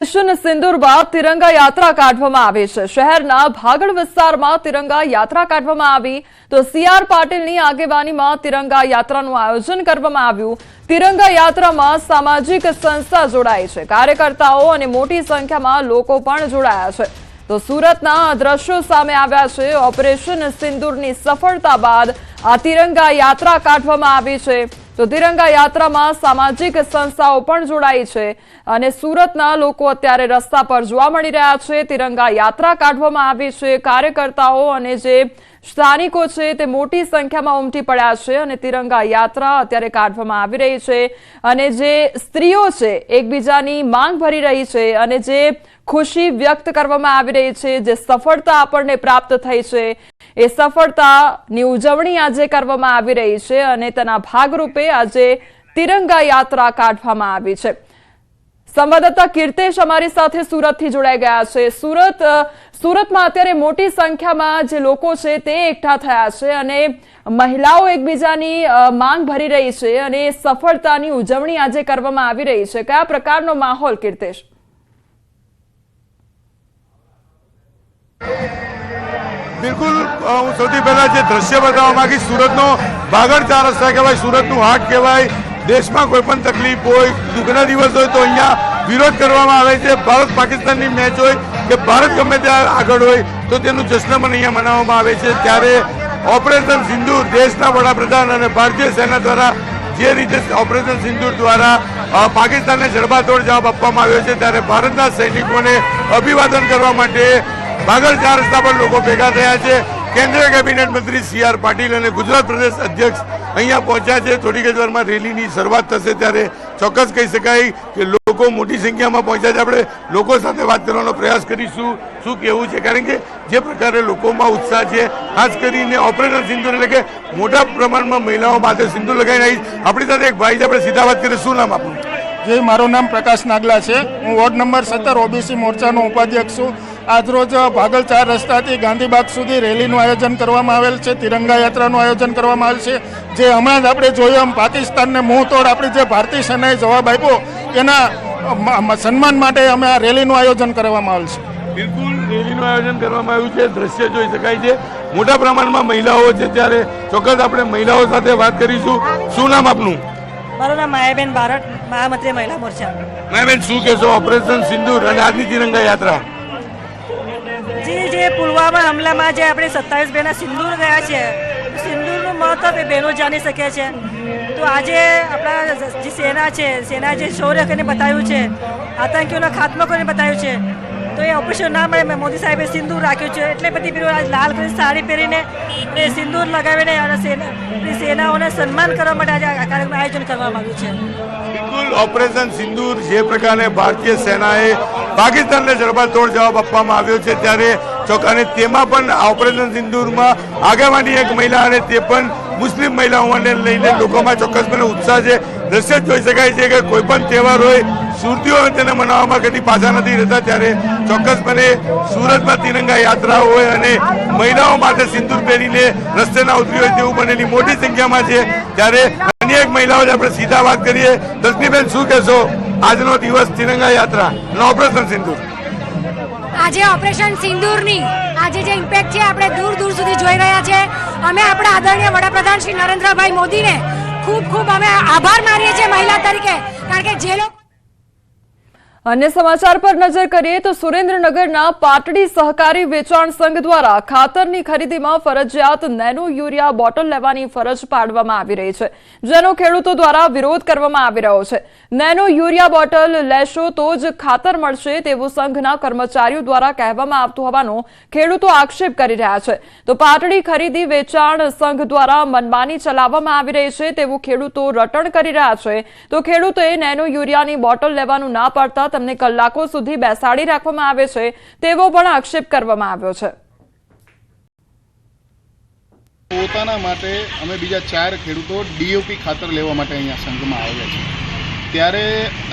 સિંદૂર બાદ તિરંગા યાત્રા કાઢવામાં આવી છે। શહેરના ભાગળ વિસ્તારમાં તિરંગા યાત્રા કાઢવામાં આવી તો સીઆર પાટીલની આગેવાનીમાં તિરંગા યાત્રાનું આયોજન કરવામાં આવ્યું। તિરંગા યાત્રામાં સામાજિક સંસ્થા જોડાઈ છે, કાર્યકર્તાઓ અને મોટી સંખ્યામાં લોકો પણ જોડાયા છે। તો સુરતના દ્રશ્યો સામે આવ્યા છે। ઓપરેશન સિંદૂરની સફળતા બાદ આ તિરંગા યાત્રા કાઢવામાં આવી છે। તો તિરંગા યાત્રામાં સામાજિક સંસ્થાઓ પણ જોડાઈ છે અને સુરતના લોકો અત્યારે રસ્તા પર જોવા મળી રહ્યા છે। તિરંગા યાત્રા કાઢવામાં આવી છે। કાર્યકર્તાઓ અને જે સ્થાનિકો છે તે મોટી સંખ્યામાં ઉમટી પડ્યા છે અને તિરંગા યાત્રા અત્યારે કાઢવામાં આવી રહી છે અને જે સ્ત્રીઓ છે એકબીજાની માંગ ભરી રહી છે અને જે ખુશી વ્યક્ત કરવામાં આવી રહી છે, જે સફળતા આપણને પ્રાપ્ત થઈ છે એ સફળતાની ઉજવણી આજે કરવામાં આવી રહી છે અને તેના ભાગરૂપે આજે તિરંગા યાત્રા કાઢવામાં આવી છે। સંવાદદાતા કીર્તેશ અમારી સાથે સુરતથી જોડાઈ ગયા છે। સુરતમાં અત્યારે મોટી સંખ્યામાં જે લોકો છે તે એકઠા થયા છે અને મહિલાઓ એકબીજાની માંગ ભરી રહી છે અને સફળતાની ઉજવણી આજે કરવામાં આવી રહી છે। કયા પ્રકારનો માહોલ કીર્તેશ? બિલકુલ, હું સૌથી પહેલા જે દ્રશ્ય બતાવવા માંગીશ, સુરતનો ભાગળ ચાર રસ્તા કહેવાય, સુરતનું હાટ કહેવાય। દેશમાં કોઈ પણ તકલીફ હોય, દુઃખના દિવસ હોય તો અહીંયા વિરોધ કરવામાં આવે છે। ભારત પાકિસ્તાનની મેચ હોય કે ભારત ગમે ત્યાં આગળ હોય તો તેનું જશ્ન પણ અહીંયા મનાવવામાં આવે છે। ત્યારે ઓપરેશન સિંદૂર દેશના વડાપ્રધાન અને ભારતીય સેના દ્વારા જે રીતે ઓપરેશન સિંદૂર દ્વારા પાકિસ્તાનને જડબાતોડ જવાબ આપવામાં આવ્યો છે, ત્યારે ભારતના સૈનિકોને અભિવાદન કરવા માટે ભાગળ ચાર રસ્તા પર લોકો ભેગા થયા છે। કેન્દ્રીય કેબિનેટ મંત્રી સીઆર પાટીલ અને ગુજરાત પ્રદેશ અધ્યક્ષ અહીંયા પહોંચ્યા છે। થોડીક જ વારમાં રેલીની શરૂઆત થશે, ત્યારે ચોક્કસ કહી શકાય કે લોકો મોટી સંખ્યામાં પહોંચ્યા છે। આપણે લોકો સાથે વાત કરવાનો પ્રયાસ કરીશું, શું કહેવું છે, કારણ કે જે પ્રકારે લોકોમાં ઉત્સાહ છે, ખાસ કરીને ઓપરેશન સિંદૂર એટલે કે મોટા પ્રમાણમાં મહિલાઓ માથે સિંદૂર લગાવીને આવી। આપણી સાથે એક ભાઈ છે, આપણે સીધા વાત કરીએ। શું નામ આપણું? જી, મારું નામ પ્રકાશ નાગલા છે। હું વોર્ડ નંબર 17 ઓબીસી મોરચાનો ઉપાધ્યક્ષ છું। આજરોજ ભાગળ ચાર રસ્તાથી ગાંધીબાગ સુધી રેલીનું આયોજન કરવામાં આવેલ છે, તિરંગા યાત્રાનું આયોજન કરવામાં આવેલ છે। જે હમણાં જ આપણે જોયું એમ પાકિસ્તાનને મુંહતોડ આપણી જે ભારતીય સેનાએ જવાબ આપ્યો એના સન્માન માટે અમે આ રેલીનું આયોજન કરવામાં આવેલ છે। બિલકુલ, રેલીનું આયોજન કરવામાં આવ્યું છે। દ્રશ્ય જોઈ શકાય છે, મોટા પ્રમાણમાં મહિલાઓ છે, ત્યારે ચોક્કસ આપણે મહિલાઓ સાથે વાત કરીશું। શું નામ આપનું? મારું નામ માયાબેન બારડ, મહામંત્રી મહિલા મોરચા। માયાબેન, શું કહેશો ઓપરેશન સિંદૂર અને આજની તિરંગા યાત્રા? જે પુલવામા હુમલામાં જે આપણે 27 બહેનો સિંદૂર ગયા છે, સિંદૂરનું મહત્વ એ બહેનો જાણી શકે છે। તો આજે આપણા જે સેના છે, સેના જે શૌર્ય કરીને બતાવ્યું છે, આતંકીઓનો ખાત્મો કરીને બતાવ્યું છે, તો એ ઓપરેશન ના મળે મોદી સાહેબે સિંદૂર રાખ્યું છે। એટલે બધી બહેનો આજ લાલ કલરની સાડી પહેરીને સિંદૂર લગાવીને સેનાઓને સન્માન કરવા માટે આજે આ કાર્યક્રમનું આયોજન કરવામાં આવ્યું છે। બિલકુલ, ઓપરેશન સિંદૂર જે પ્રકારે ભારતીય સેનાએ પાકિસ્તાનને જડબાતોડ જવાબ આપવામાં આવ્યો છે, ત્યારે અને તેમાં પણ ઓપરેશન સિંદૂરમાં આગેવાની એક મહિલા અને તે પણ મુસ્લિમ મહિલાઓને લઈને લોકોમાં ચોક્કસપણે ઉત્સાહ છે। દ્રશ્ય જોઈ શકાય છે કે કોઈ પણ તહેવાર હોય, સુરતીઓ તેને મનાવવામાં કદી પાછા નથી રહેતા। ત્યારે ચોક્કસપણે સુરતમાં તિરંગા યાત્રા હોય અને મહિલાઓ માટે સિંદૂર પહેરીને રસ્તે ના ઉતરી હોય તેવું બનેલી મોટી સંખ્યામાં છે। ત્યારે અન્ય એક મહિલાઓ આપણે સીધા વાત કરીએ। દર્શનીબેન, શું કહેશો આજનો દિવસ તિરંગા યાત્રા અને ઓપરેશન સિંદૂર? આજે ઓપરેશન સિંદૂરની આજે જે ઇમ્પેક્ટ છે આપણે દૂર દૂર સુધી જોઈ રહ્યા છે। અમે આપણા આદરણીય વડાપ્રધાન શ્રી નરેન્દ્રભાઈ મોદીને ખૂબ ખૂબ અમે આભાર માનીએ છીએ મહિલા તરીકે, કારણ કે જે લોકો અન્ય સમાચાર પર નજર કરીએ તો સુરેન્દ્રનગરના પાટડી સહકારી વેચાણ સંઘ દ્વારા ખાતરની ખરીદીમાં ફરજિયાત નેનો યુરિયા બોટલ લેવાની ફરજ પાડવામાં આવી રહી છે, જેનો ખેડૂતો દ્વારા વિરોધ કરવામાં આવી રહ્યો છે। નેનો યુરિયા બોટલ લેશો તો જ ખાતર મળશે તેવું સંઘના કર્મચારીઓ દ્વારા કહેવામાં આવતું હોવાનો ખેડૂતો આક્ષેપ કરી રહ્યા છે। તો પાટડી ખરીદી વેચાણ સંઘ દ્વારા મનમાની ચલાવવામાં આવી રહી છે તેવું ખેડૂતો રટણ કરી રહ્યા છે। તો ખેડૂતોએ નેનો યુરિયાની બોટલ લેવાનું ના પાડતા તેમને કલાકો સુધી બેસાડી રાખવામાં આવે છે તેવો પણ આક્ષેપ કરવામાં આવ્યો છે। પોતાના માટે અમે બીજા 4 ખેડૂતો ડીઓપી ખાતર લેવા માટે અહીંયા સંઘમાં આવ્યા છે, ત્યારે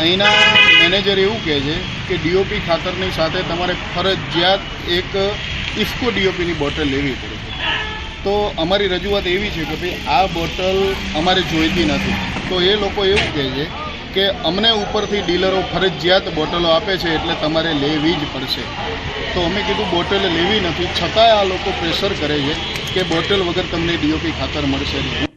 અહીંના મેનેજર એવું કહે છે કે ડીઓપી ખાતરની સાથે તમારે ફરજિયાત એક ઇફકો ડીઓપીની બોટલ લેવી પડે છે। તો અમારી રજૂઆત એવી છે કે ભાઈ આ બોટલ અમારે જોઈતી નથી। તો એ લોકો એવું કહે છે કે અમને ઉપરથી ડીલરો ફરજિયાત બોટલો આપે છે એટલે તમારે લેવી જ પડશે. તો અમે કીધું બોટલ લેવી નથી, છતાંય આ લોકો પ્રેશર કરે છે કે બોટલ વગર તમને ડીઓપી ખાતર મળશે નહીં.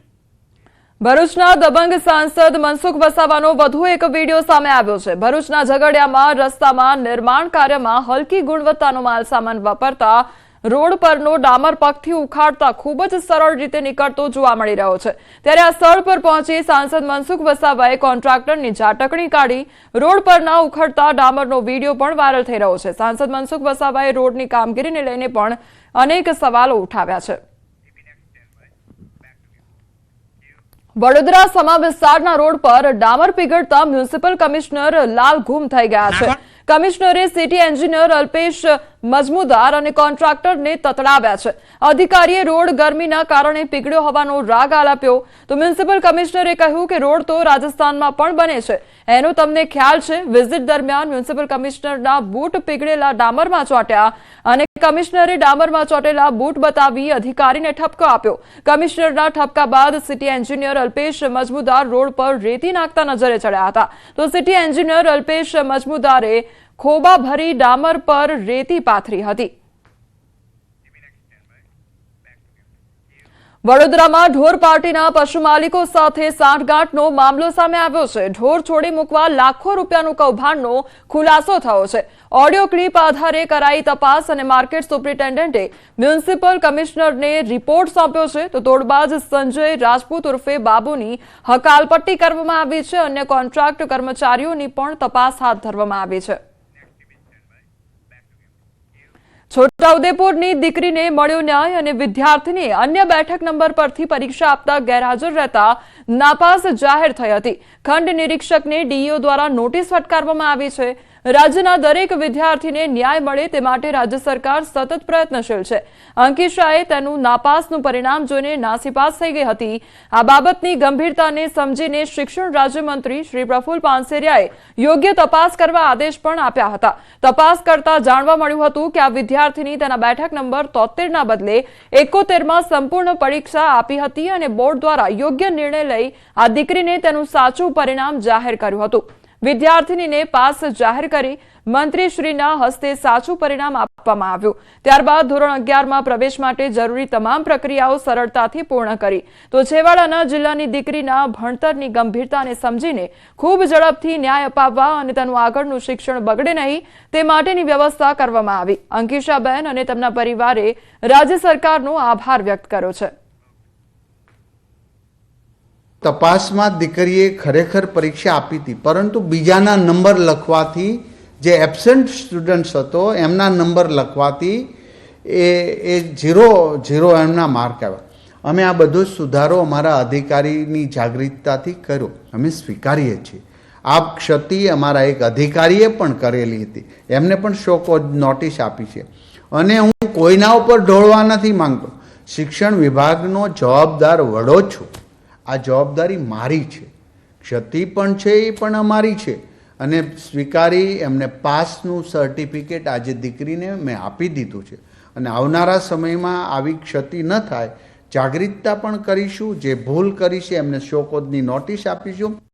ભરૂચના દબંગ સાંસદ મનસુખ વસાવાનો વધુ એક વિડીયો સામે આવ્યો છે. ભરૂચના ઝઘડિયામાં રસ્તામાં નિર્માણ કાર્યમાં હલકી ગુણવત્તાનો માલસામાન વાપરતા રોડ પરનો ડામર પગથી ઉખાડતા ખૂબ જ સરળ રીતે નીકળતો જોવા મળી રહ્યો છે. ત્યારે આ સ્થળ પર પહોંચી સાંસદ મનસુખ વસાવાએ કોન્ટ્રાક્ટરની ઝાટકણી કાઢી રોડ પરના ઉખડતા ડામરનો વિડીયો પણ વાયરલ થઈ રહ્યો છે. સાંસદ મનસુખ વસાવાએ રોડની કામગીરીને લઈને પણ અનેક સવાલો ઉઠાવ્યા છે. વડોદરા સમા વિસ્તારના રોડ પર ડામર પીગળતા મ્યુનિસિપલ કમિશનર લાલ ગુમ થઈ ગયા છે. કમિશનરે સિટી એન્જિનિયર અલ્પેશ મજમુદાર અને કોન્ટ્રાક્ટરને તતડાવ્યા છે. અધિકારીએ રોડ ગરમીના કારણે પીગળ્યો હોવાનો રાગ આલાપ્યો તો મ્યુનિસિપલ કમિશનરે કહ્યું કે રોડ તો રાજસ્થાનમાં પણ બને છે, એનો તમને ખ્યાલ છે. વિઝિટ દરમિયાન મ્યુનિસિપલ કમિશનરના બૂટ પીગળેલા ડામરમાં ચોંટ્યા અને કમિશનરે ડામરમાં ચોંટેલા બૂટ બતાવી અધિકારીને ઠપકો આપ્યો. કમિશનરના ઠપકા બાદ સિટી એન્જિનિયર અલ્પેશ મજમુદાર રોડ પર રેતી નાખતા નજરે ચડ્યા હતા. તો સિટી એન્જિનિયર અલ્પેશ મજમુદારે ખોબા ભરી ડામર પર રેતી પાથરી હતી. વડોદરામાં ઢોર પાર્ટીના પશુ માલિકો સાથે સાંઠગાંઠનો મામલો સામે આવ્યો છે. ઢોર છોડી મૂકવા લાખો રૂપિયાનું કૌભાંડનો ખુલાસો થયો છે. ઓડિયો ક્લિપ આધારે કરાઈ તપાસ અને માર્કેટ સુપ્રિન્ટેન્ડન્ટે મ્યુનિસિપલ કમિશનરને રિપોર્ટ સોંપ્યો છે. તો તોડબાજ સંજય રાજપૂત ઉર્ફે બાબુની હકાલપટ્ટી કરવામાં આવી છે. અન્ય કોન્ટ્રાક્ટ કર્મચારીઓની પણ તપાસ હાથ ધરવામાં આવી છે. છોટાઉદેપુરની દીકરીને મળ્યો ન્યાય અને વિદ્યાર્થીની અન્ય બેઠક નંબર પરથી પરીક્ષા આપતા ગેરહાજર રહેતા નાપાસ જાહેર થઈ હતી. ખંડ નિરીક્ષકને ડીઈઓ દ્વારા નોટિસ ફટકારવામાં આવી છે. રાજ્યના દરેક વિદ્યાર્થીને ન્યાય મળે તે માટે રાજ્ય સરકાર સતત પ્રયત્નશીલ છે. અંકિશાએ તેનું નાપાસનું પરિણામ જોઈને નાસીપાસ થઈ ગઈ હતી. આ બાબતની ગંભીરતાને સમજીને શિક્ષણ રાજ્યમંત્રી શ્રી પ્રફુલ્લ પાનસેરિયાએ યોગ્ય તપાસ કરવા આદેશ પણ આપ્યા હતા. તપાસ કરતા જાણવા મળ્યું હતું કે આ વિદ્યાર્થીની તેના બેઠક નંબર 73ના બદલે 71માં સંપૂર્ણ પરીક્ષા આપી હતી અને બોર્ડ દ્વારા યોગ્ય નિર્ણય લઈ આ દીકરીને તેનું સાચું પરિણામ જાહેર કર્યું હતું. વિદ્યાર્થીનીને પાસ જાહેર કરી મંત્રીશ્રીના હસ્તે સાચું પરિણામ આપવામાં આવ્યું. ત્યારબાદ ધોરણ 11માં પ્રવેશ માટે જરૂરી તમામ પ્રક્રિયાઓ સરળતાથી પૂર્ણ કરી. તો છેવાડાના જિલ્લાની દીકરીના ભણતરની ગંભીરતાને સમજીને ખૂબ ઝડપથી ન્યાય અપાવવા અને તેનું આગળનું શિક્ષણ બગડે નહીં તે માટેની વ્યવસ્થા કરવામાં આવી. અંકિશાબેન અને તેમના પરિવારે રાજ્ય સરકારનો આભાર વ્યક્ત કર્યો છે. તપાસમાં દીકરીએ ખરેખર પરીક્ષા આપી હતી, પરંતુ બીજાના નંબર લખવાથી જે એબસેન્ટ સ્ટુડન્ટ્સ હતો એમના નંબર લખવાથી એ 0 એમના માર્ક આવ્યા. અમે આ બધો સુધારો અમારા અધિકારીની જાગૃતતાથી કર્યો, અમે સ્વીકારીએ છીએ. આ ક્ષતિ અમારા એક અધિકારીએ પણ કરેલી હતી, એમને પણ શો કોઝ નોટિસ આપી છે. અને હું કોઈના ઉપર ઢોળવા નથી માંગતો. શિક્ષણ વિભાગનો જવાબદાર વડો છું. આ જવાબદારી મારી છે, ક્ષતિ પણ છે એ પણ અમારી છે. અને સ્વીકારી એમને પાસનું સર્ટિફિકેટ આજે દીકરીને મેં આપી દીધું છે. અને આવનારા સમયમાં આવી ક્ષતિ ન થાય જાગૃતતા પણ કરીશું. જે ભૂલ કરી છે એમને શો કોઝની નોટિસ આપીશું.